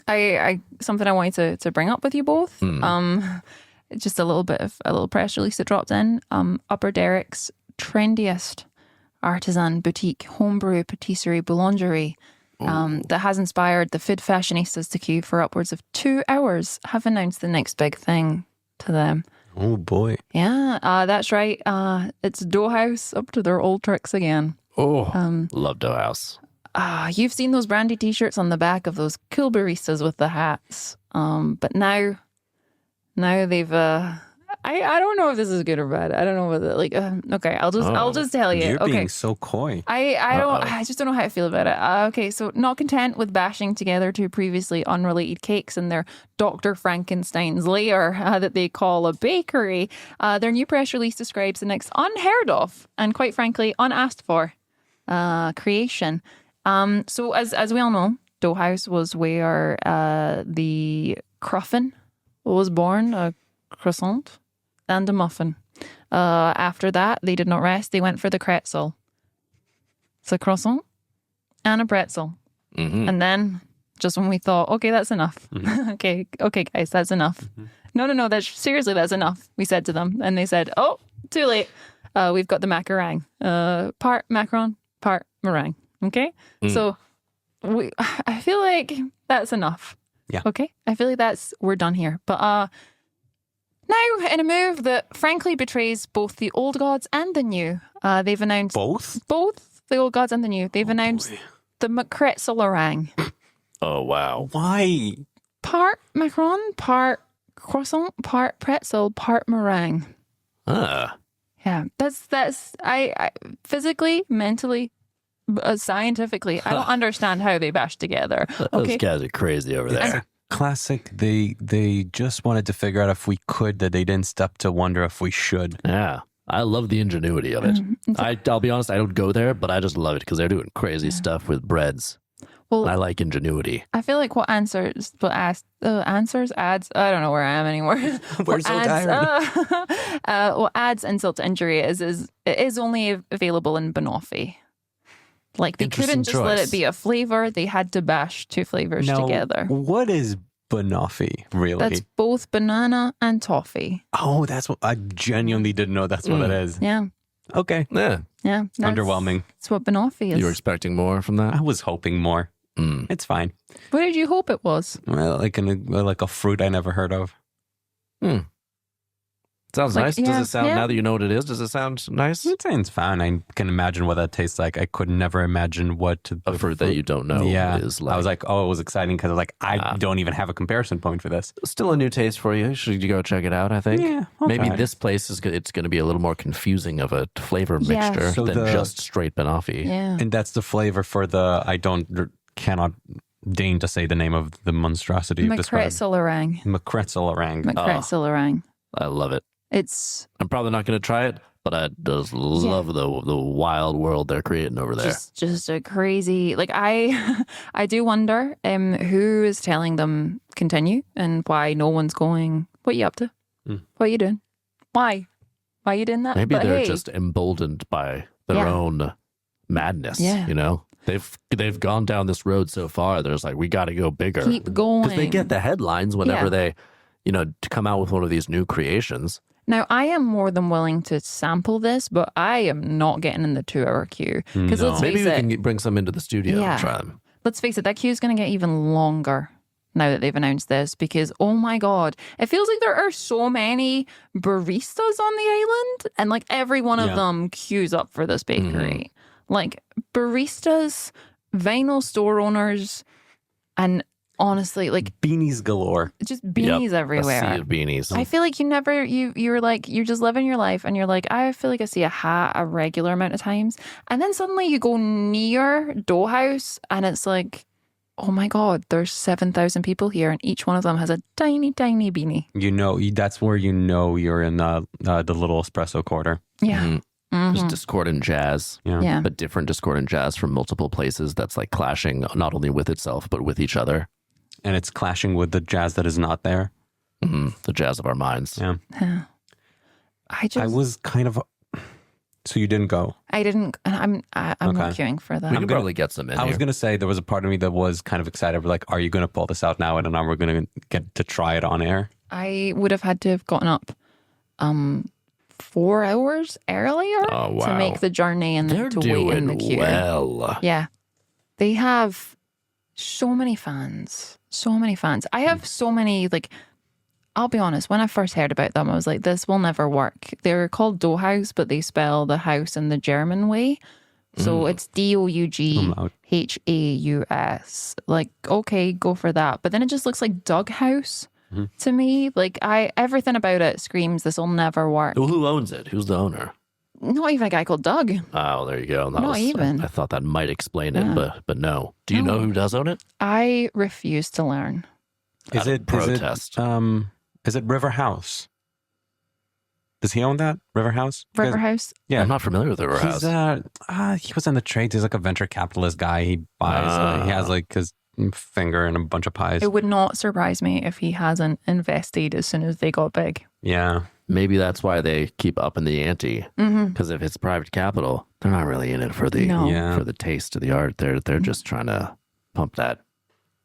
I something I wanted to bring up with you both. Just a little press release that dropped in. Upper Derek's trendiest artisan boutique homebrew patisserie boulangerie that has inspired the food fashionistas to queue for upwards of 2 hours have announced the next big thing to them. Oh boy. Yeah, that's right. It's Dough House up to their old tricks again. Oh, love Dough House. You've seen those brandy t-shirts on the back of those cool baristas with the hats. But now they've I don't know if this is good or bad. I don't know whether okay, I'll just tell you. You're being so coy. I just don't know how I feel about it. Okay, so not content with bashing together two previously unrelated cakes in their Dr. Frankenstein's lair that they call a bakery, their new press release describes the next unheard of and quite frankly unasked for creation. So as we all know, Dough House was where the Cruffin was born, a croissant and a muffin. After that, they did not rest. They went for the pretzel. It's a croissant and a pretzel. Mm-hmm. And then, just when we thought, okay, that's enough. Mm-hmm. okay, guys, that's enough. Mm-hmm. No, that's enough. We said to them, and they said, oh, too late. We've got the macaron. Part macaron, part meringue. Okay? So, I feel like that's enough. Yeah. Okay? I feel like we're done here. But, now, in a move that frankly betrays both the old gods and the new, they've announced... Both the old gods and the new. They've announced the McCretzelerang. Oh, wow. Why? Part macaron, part croissant, part pretzel, part meringue. Yeah, that's I physically, mentally, scientifically, I don't understand how they bash together. Those guys are crazy over there. Classic. They just wanted to figure out if we could, that they didn't stop to wonder if we should. Yeah. I love the ingenuity of it. I'll be honest, I don't go there, but I just love it because they're doing crazy stuff with breads. Well, I like ingenuity. I feel like what ads, I don't know where I am anymore. We're so tired. What adds insult to injury is it is only available in banoffee. Like, they couldn't just let it be a flavor. They had to bash two flavors together. What is banoffee, really? That's both banana and toffee. Oh, that's what I genuinely didn't know that's what it is. Yeah. Okay. Yeah. Underwhelming. That's what banoffee is. You were expecting more from that? I was hoping more. It's fine. What did you hope it was? Well, like a fruit I never heard of. Sounds nice. Does it sound, now that you know what it is, does it sound nice? It sounds fine. I can imagine what that tastes like. I could never imagine what a fruit that you don't know is like. I was like, oh, it was exciting because I don't even have a comparison point for this. Still a new taste for you. Should you go check it out, I think? Yeah. Maybe this place it's going to be a little more confusing of a flavor mixture than just straight banoffee. Yeah. And that's the flavor for cannot deign to say the name of the monstrosity. McCretzelerang. McCretzelerang. I love it. I'm probably not going to try it, but I just love the wild world they're creating over there. Just a crazy, like, I do wonder who is telling them continue and why no one's going, what are you up to? What are you doing? Why are you doing that? Maybe they're just emboldened by their own madness, you know? They've gone down this road so far, there's like, we got to go bigger. Keep going. Because they get the headlines whenever they, to come out with one of these new creations. Now, I am more than willing to sample this, but I am not getting in the 2 hour queue. Because maybe we can bring some into the studio and try them. Let's face it, that queue is going to get even longer now that they've announced this, because, oh my God, it feels like there are so many baristas on the island, and like every one of them queues up for this bakery. Like baristas, vinyl store owners, and honestly, like beanies galore. Just beanies everywhere. A sea of beanies. I feel like you're like, you're just living your life and you're like, I feel like I see a hat a regular amount of times. And then suddenly you go near Dough House and it's like, oh my God, there's 7,000 people here and each one of them has a tiny, tiny beanie. That's where you're in the little espresso quarter. Yeah. Just discordant jazz. Yeah. But different discordant jazz from multiple places that's like clashing not only with itself, but with each other. And it's clashing with the jazz that is not there. The jazz of our minds. Yeah. I was kind of... So you didn't go? I didn't. I'm not queuing for that. We could probably get some in I was going to say there was a part of me that was kind of excited. Like, are you going to pull this out now? And then we're going to get to try it on air. I would have had to have gotten up 4 hours earlier to make the journey and They're to wait in the queue. Well. Yeah. They have so many fans. So many fans. I have so many, like, I'll be honest, when I first heard about them, I was like, this will never work. They're called Dough House, but they spell the house in the German way. So it's DOUGHAUS. Like, okay, go for that. But then it just looks like Doug House to me. Like, everything about it screams this will never work. Well, who owns it? Who's the owner? Not even a guy called Doug. Oh, there you go. Not even. I thought that might explain it, but no. Do you know who does own it? I refuse to learn. Is it protest? Is it River House? Does he own that? River House? River House? Yeah. I'm not familiar with River House. He was in the trades. He's like a venture capitalist guy. He buys, he has like his finger in a bunch of pies. It would not surprise me if he hasn't invested as soon as they got big. Yeah. Maybe that's why they keep upping the ante. Because if it's private capital, they're not really in it for the for the taste of the art. They're just trying to pump that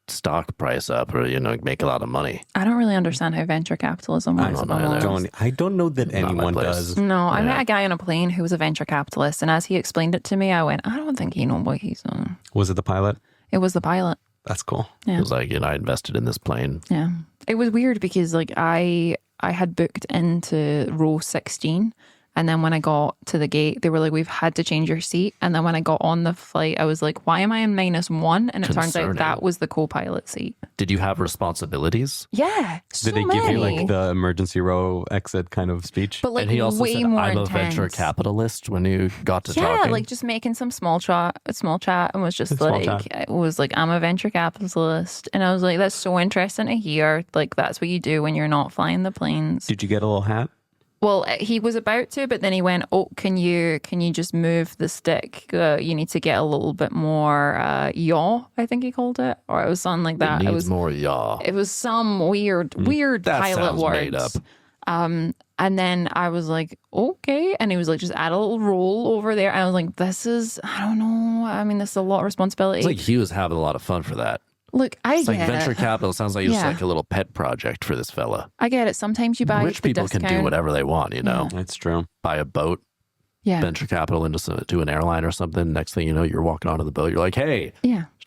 stock price up or make a lot of money. I don't really understand how venture capitalism works. I don't know that anyone does. No, I met a guy on a plane who was a venture capitalist, and as he explained it to me, I went, I don't think he knows what he's doing. Was it the pilot? It was the pilot. That's cool. Yeah. It was like, I invested in this plane. Yeah. It was weird because like I had booked into row 16. And then when I got to the gate, they were like, we've had to change your seat. And then when I got on the flight, I was like, why am I in -1? And it turns out that was the co-pilot seat. Did you have responsibilities? Yeah. Did they give you like the emergency row exit kind of speech? But like and he also way said, more I'm intense. a venture capitalist when you got to talking. talking? Like just making some small chat and was just it was like, I'm a venture capitalist. And I was like, that's so interesting to hear. Like that's what you do when you're not flying the planes. Did you get a little hat? Well, he was about to, but then he went, oh, can you just move the stick? You need to get a little bit more yaw, I think he called it. Or it was something like that. It was more yaw. It was some weird that pilot words. Made up. And then I was like, okay. And he was like, just add a little roll over there. And I was like, this is, I don't know. I mean, this is a lot of responsibility. It's like he was having a lot of fun for that. Look, it's like venture capital sounds like it's like a little pet project for this fella. I get it. Sometimes you buy rich people discount. Can do whatever they want, That's true. Buy a boat, venture capital into an airline or something. Next thing you know, you're walking onto the boat. You're like, hey,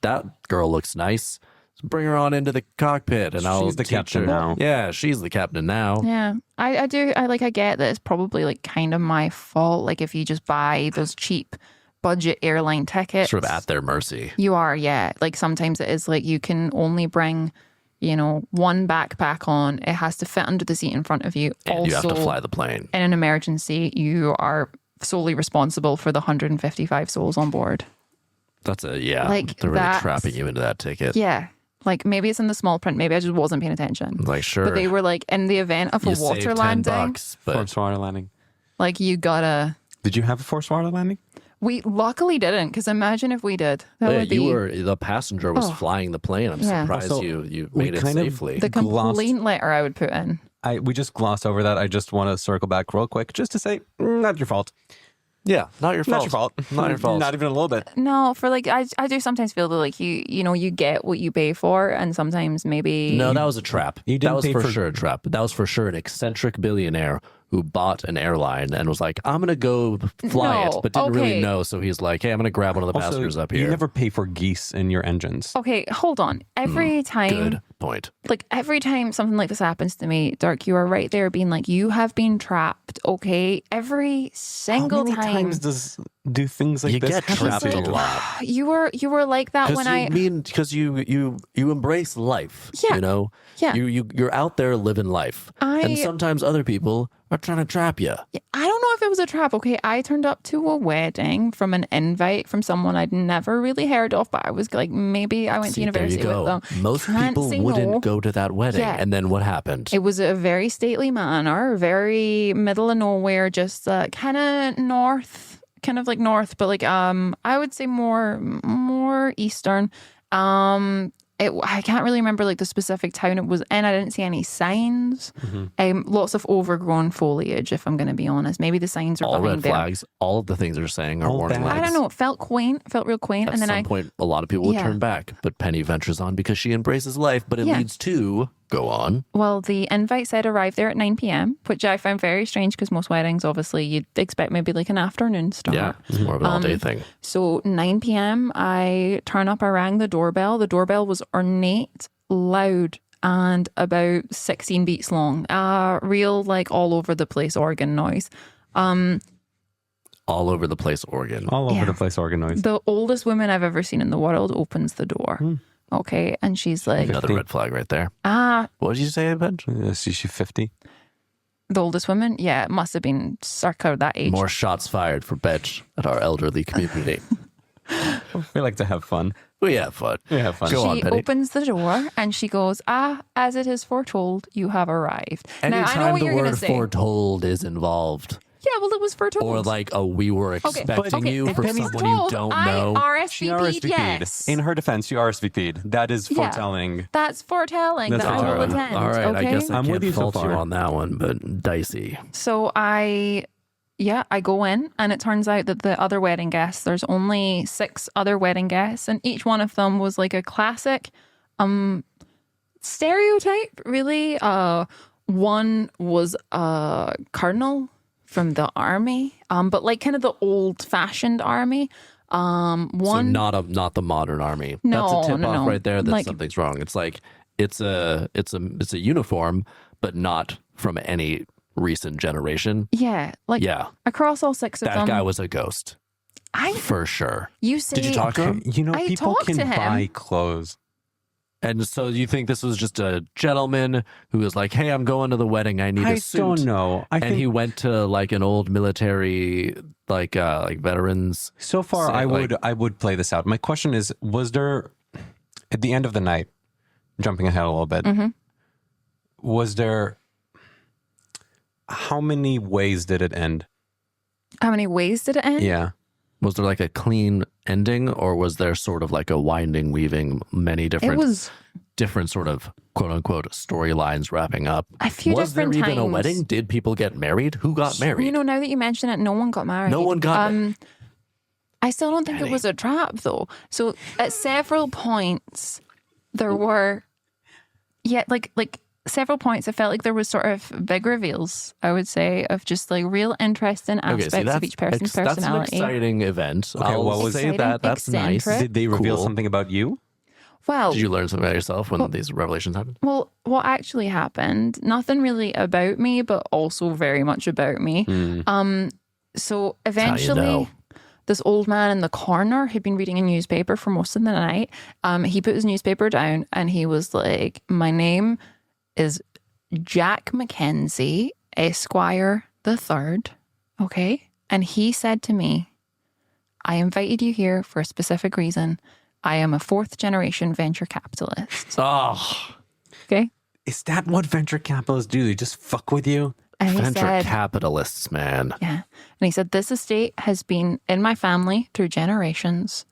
that girl looks nice. Let's bring her on into the cockpit, and she's the captain now. Yeah, she's the captain now. Yeah, I do. I get that it's probably like kind of my fault. Like if you just buy those cheap budget airline tickets, sort of at their mercy. You are, yeah. Like sometimes it is like you can only bring, one backpack on. It has to fit under the seat in front of you. And also, you have to fly the plane. In an emergency, you are solely responsible for the 155 souls on board. That's they're really trapping you into that ticket. Yeah. Like maybe it's in the small print. Maybe I just wasn't paying attention. Like sure. But they were like, in the event of a water landing. Forced water landing. Like you gotta. Did you have a forced water landing? We luckily didn't, because imagine if we did. The passenger was flying the plane. I'm surprised also, you made it safely. The complaint letter I would put in. We just glossed over that. I just want to circle back real quick just to say, not your fault. Yeah, not your fault. Not your fault. Not your fault. Not even a little bit. No, for like, I do sometimes feel that like you get what you pay for, and sometimes maybe. No, that was a trap. That was for sure a trap. That was for sure an eccentric billionaire who bought an airline and was like, I'm going to go fly it, but didn't really know. So he's like, hey, I'm going to grab one of the passengers up here. You never pay for geese in your engines. Okay, hold on. Every time. Good point. Like every time something like this happens to me, Dirk, you are right there being like, you have been trapped, okay? Every single time. How many times do things like you this get trapped like, a lot? You were like that when because you embrace life. Yeah. Yeah. You're out there living life. And sometimes other people are trying to trap you. I don't know if it was a trap. Okay, I turned up to a wedding from an invite from someone I'd never really heard of, but I was like, maybe I went to university with them. Most people wouldn't go to that wedding. Yeah. And then what happened? It was a very stately manor, very middle of nowhere, just kind of north, but like I would say more eastern. I can't really remember like the specific town it was in. I didn't see any signs. Lots of overgrown foliage, if I'm going to be honest. Maybe the signs are all red there. flags. All of the things they're saying are warning lights. I don't know. It felt quaint. Felt real quaint. At and then some point, a lot of people would turn back, but Penny ventures on because she embraces life. But it leads to go on. Well, the invite said arrive there at 9 p.m., which I found very strange because most weddings, obviously, you'd expect maybe like an afternoon start. Yeah, it's more of an all-day thing. So 9 p.m., I turn up. I rang the doorbell. The doorbell was ornate, loud, and about 16 beats long. Real like all over the place organ noise. All over the place organ. All over the place organ noise. The oldest woman I've ever seen in the world opens the door. Okay, and she's like... Another red flag right there. What did you say, Bench? Is she 50? The oldest woman? Yeah, it must have been circa that age. More shots fired for Bench at our elderly community. We like to have fun. We have fun. Go on, She Penny. opens the door and she goes, as it is foretold, you have arrived. Anytime now, I know what the you're going to word say. foretold is involved, Yeah, well, it was foretold. or like we were expecting you for Penny's someone you don't know. I She RSVP'd, RSVP'd. yes. In her defense, she RSVP'd. That is foretelling. That's foretelling That's that I will foretelling. attend. All right, okay? I guess I I'm can't with you so fault you far. on that one, but dicey. So I go in and it turns out that the other wedding guests, there's only 6 other wedding guests and each one of them was like a classic stereotype, really. One was a colonel from the army, but like kind of the old-fashioned army. One So not the modern army. No, That's a tip no, off no. right there that Like- something's wrong. It's like it's a uniform, but not from any recent generation. yeah, like Yeah, across all 6 of that them. guy was a ghost for sure. You say, Did you talk to him? You know, I people talked can to him. buy clothes. And so you think this was just a gentleman who was like, "Hey, I'm going to the wedding. I need a I suit." don't know. I And think he went to like an old military, like veterans. so far say, I would play this out. My question is, was there at the end of the night, jumping ahead a little bit, was there how many ways did it end? how many ways did it end? Yeah. Was there like a clean ending, or was there sort of like a winding, weaving, many It different, was different sort of quote unquote storylines wrapping up? a few Was there different even a times. wedding? Did people get married? Who got married? You know, now that you mention it, no one got married. No one got I still don't think it was a trap, though. So at several points, there were, like several points, I felt like there was sort of big reveals, I would say, of just like real interesting aspects of each person's That's an personality. exciting event. Okay, I'll what was- say Exciting, that. That's nice. eccentric. Did they reveal Cool. something about you? Well, Did you learn something about yourself when these revelations happened? well, what actually happened? Nothing really about me, but also very much about me. So eventually, know. this old man in the corner who'd been reading a newspaper for most of the night, he put his newspaper down and he was like, "My name is Jack Mackenzie, Esquire the Third." Okay. And he said to me, "I invited you here for a specific reason. I am a 4th generation venture capitalist." Oh, Okay. Is that what venture capitalists do? They just fuck with you? And he venture said, capitalists, man. yeah. And he said, "This estate has been in my family through generations,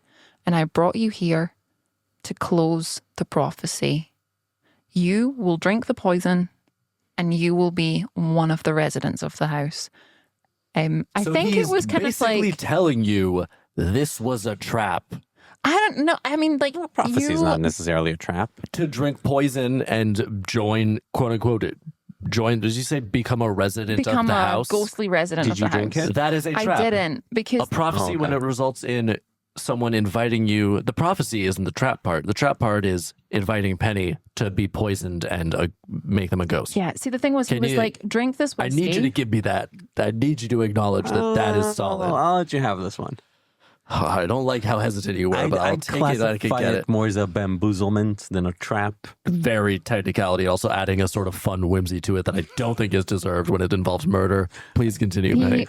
and I brought you here to close the prophecy. You will drink the poison, and you will be one of the residents of the house." I So think it he's was kind of basically like, telling you this was a trap I don't know. I mean, like, Prophecy is you, not necessarily a trap. to drink poison and join, quote unquote, join. Did you say become a resident become of the a house? ghostly resident Did of the you drink house. it? That is a trap. I didn't because A prophecy when it results in someone inviting you. The prophecy isn't the trap part. The trap part is inviting Penny to be poisoned and make them a ghost. yeah. See, the thing was, he Can was you- like, "Drink this I whiskey." need you to give me that. I need you to acknowledge that that is solid. I'll let you have this one. I don't like how hesitant you were, but I'll I'd take it. I could classify get it it. more as a bamboozlement than a trap. Very technicality, also adding a sort of fun whimsy to it that I don't think is deserved when it involves murder. Please continue, He Penny.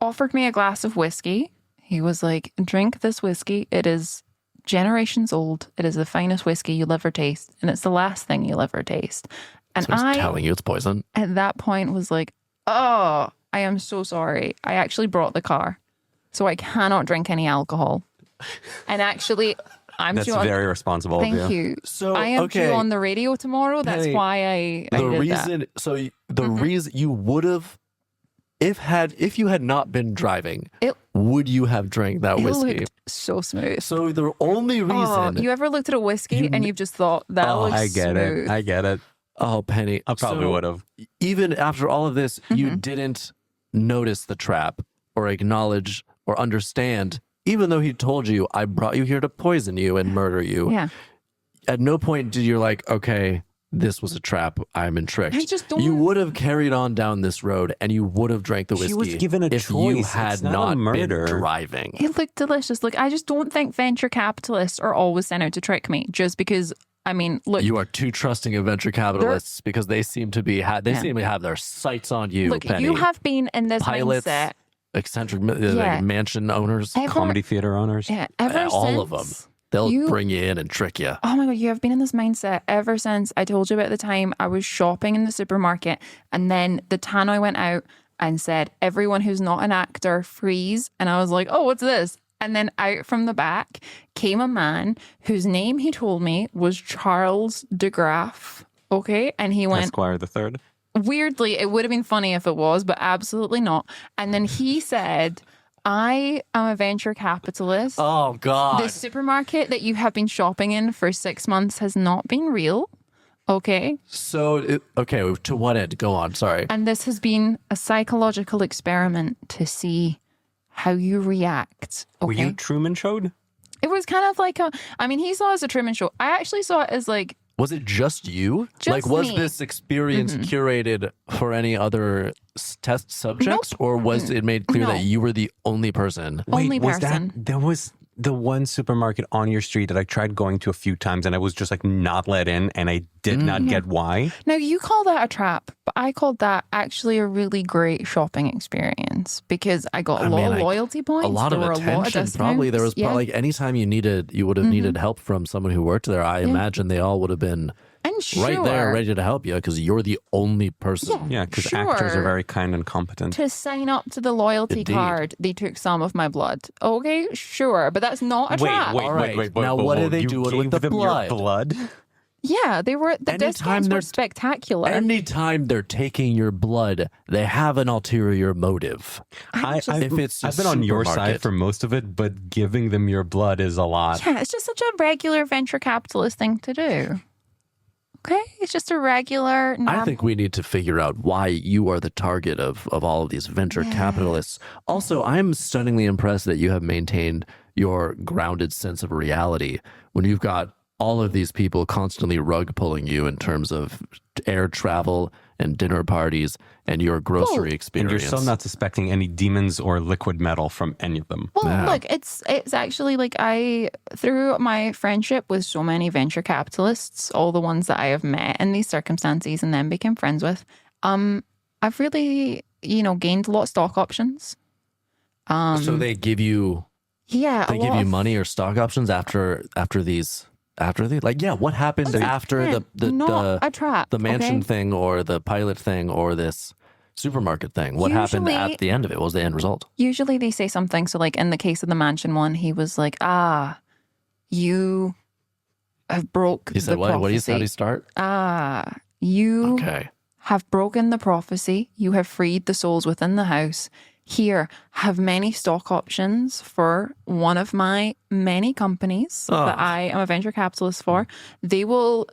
offered me a glass of whiskey. He was like, "Drink this whiskey. It is generations old. It is the finest whiskey you'll ever taste, and it's the last thing you'll ever taste." And So he's I, telling you it's poison. at that point, was like, "Oh, I am so sorry. I actually brought the car, so I cannot drink any alcohol." And actually, That's very responsible. Thank you. So I am due on the radio tomorrow. That's Penny, why I did that. The reason you would have, if you had not been driving, would you have drank that whiskey? It looked so smooth. So the only reason you ever looked at a whiskey and you've just thought that looks I get smooth. it. I get it. Oh, Penny, I probably would have. Even after all of this, you didn't notice the trap or acknowledge or understand, even though he told you, I brought you here to poison you and murder you. Yeah. At no point did you like, okay, this was a trap. I'm tricked. I just don't. You would have carried on down this road and you would have drank the whiskey. She was given a if choice. you had It's not a been murder. driving. It looked delicious. Look, I just don't think venture capitalists are always sent out to trick me just because. I mean, look. You are too trusting of venture capitalists because they seem to be seem to have their sights on you. Look, Penny. you have been in this Pilots, mindset. eccentric like mansion owners, Comedy theater owners. Yeah, ever all of since them. They'll bring you in and trick you. Oh my God, you have been in this mindset ever since I told you about the time I was shopping in the supermarket and then the tannoy went out and said, everyone who's not an actor, freeze. And I was like, oh, what's this? And then out from the back came a man whose name he told me was Charles de Graaf. Okay. And he went, Esquire the Third. Weirdly, it would have been funny if it was, but absolutely not. And then he said, I am a venture capitalist. Oh, God. The supermarket that you have been shopping in for 6 months has not been real. Okay. So, to what end? Go on. Sorry. And this has been a psychological experiment to see how you react. Okay. Were you Truman Showed? It was kind of like he saw it as a Truman Show. I actually saw it as like. Was it just you? Just was me. this experience curated for any other test subjects, or was it made clear that you were the only person? Only Wait, person. There was the one supermarket on your street that I tried going to a few times and I was just like not let in and I did not get why. Now you call that a trap, but I called that actually a really great shopping experience because I got a lot of loyalty points. A lot of attention. Probably there was probably like anytime you would have needed help from someone who worked there. I imagine they all would have been right there ready to help you because you're the only person. Yeah, because actors are very kind and competent. To sign up to the loyalty card, they took some of my blood. Okay, sure, but that's not a trap. Wait. Now, what are they doing with the blood? Your blood? Yeah, they were. The discounts were spectacular. Anytime they're taking your blood, they have an ulterior motive. I've been on your side for most of it, but giving them your blood is a lot. Yeah, it's just such a regular venture capitalist thing to do. Okay, it's just a regular. I think we need to figure out why you are the target of all of these venture capitalists. Also, I'm stunningly impressed that you have maintained your grounded sense of reality when you've got all of these people constantly rug pulling you in terms of air travel and dinner parties and your grocery experience. And you're still not suspecting any demons or liquid metal from any of them. Well, look, it's actually like through my friendship with so many venture capitalists, all the ones that I have met in these circumstances and then became friends with, I've really, gained a lot of stock options. So they give you money or stock options after these. What happened after a trap, the mansion thing or the pilot thing or this supermarket thing? What happened at the end of it? What was the end result? Usually they say something. So like in the case of the mansion one, he was like, you have broke He said, what? How do you start? You have broken the prophecy. You have freed the souls within the house. Here, have many stock options for one of my many companies that I am a venture capitalist for. They will,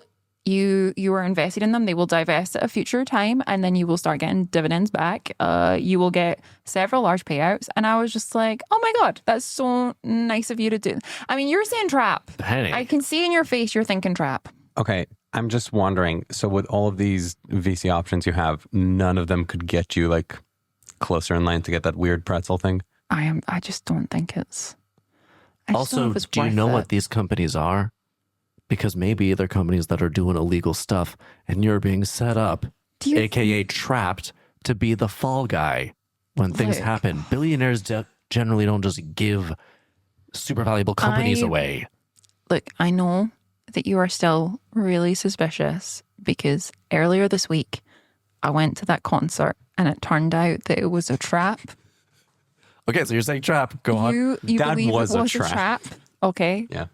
you are invested in them. They will divest at a future time and then you will start getting dividends back. You will get several large payouts. And I was just like, oh my God, that's so nice of you to do. I mean, you're saying trap. Penny. I can see in your face you're thinking trap. Okay, I'm just wondering. So with all of these VC options you have, none of them could get you like closer in line to get that weird pretzel thing? I just don't think it's. Also, do you know what these companies are? Because maybe they're companies that are doing illegal stuff and you're being set up, aka trapped, to be the fall guy when things happen. Billionaires generally don't just give super valuable companies away. Look, I know that you are still really suspicious because earlier this week I went to that concert and it turned out that it was a trap. Okay, so you're saying trap. Go on. You that believe was it was a trap. Okay. Yeah.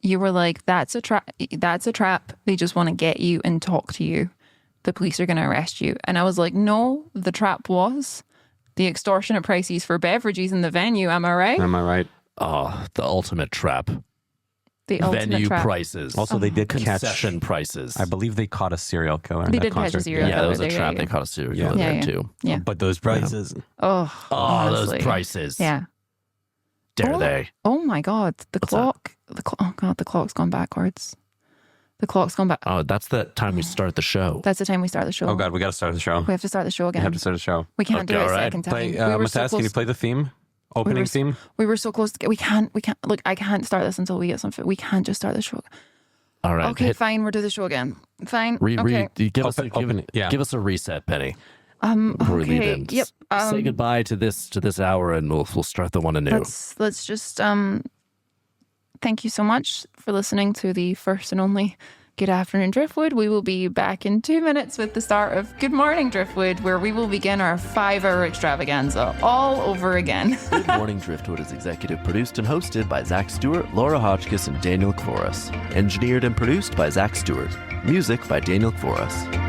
You were like, that's a trap. That's a trap. They just want to get you and talk to you. The police are going to arrest you. And I was like, no, the trap was the extortionate prices for beverages in the venue. Am I right? Am I right? Oh, the ultimate trap. The ultimate Venue trap. prices. Also, they did concession catch, prices. I believe they caught a serial killer. They in that did catch a concert. serial Yeah, killer. that was a There you trap. go. They caught a serial Yeah. killer Yeah, there yeah. too. Yeah. But those prices. Oh, Oh, honestly. those prices. Yeah. Dare they? Oh my God. The What's clock. Oh God, the clock's gone backwards. The clock's gone back. Oh, that's the time we start the show. That's the time we start the show. Oh God, we got to start the show. We have to start the show We again. have to start the show. We can't Okay, do it all a right. second time. Play, we were so Matthias, can you close. play the theme? Opening theme? We were so close to get. We can't. Look, I can't start this until we get something. We can't just start the show. All right. Okay, fine. We'll do the show again. Fine. Okay. Give us Give us a reset, Penny. Before we leave Okay. in. Yep. Say goodbye to this hour, and we'll start the one anew. Let's just thank you so much for listening to the first and only Good Afternoon Driftwood. We will be back in 2 minutes with the start of Good Morning Driftwood, where we will begin our 5-hour extravaganza all over again. Good Morning Driftwood is executive produced and hosted by Zach Stewart, Laura Hotchkiss, and Daniel Kvoras. Engineered and produced by Zach Stewart. Music by Daniel Kvoras.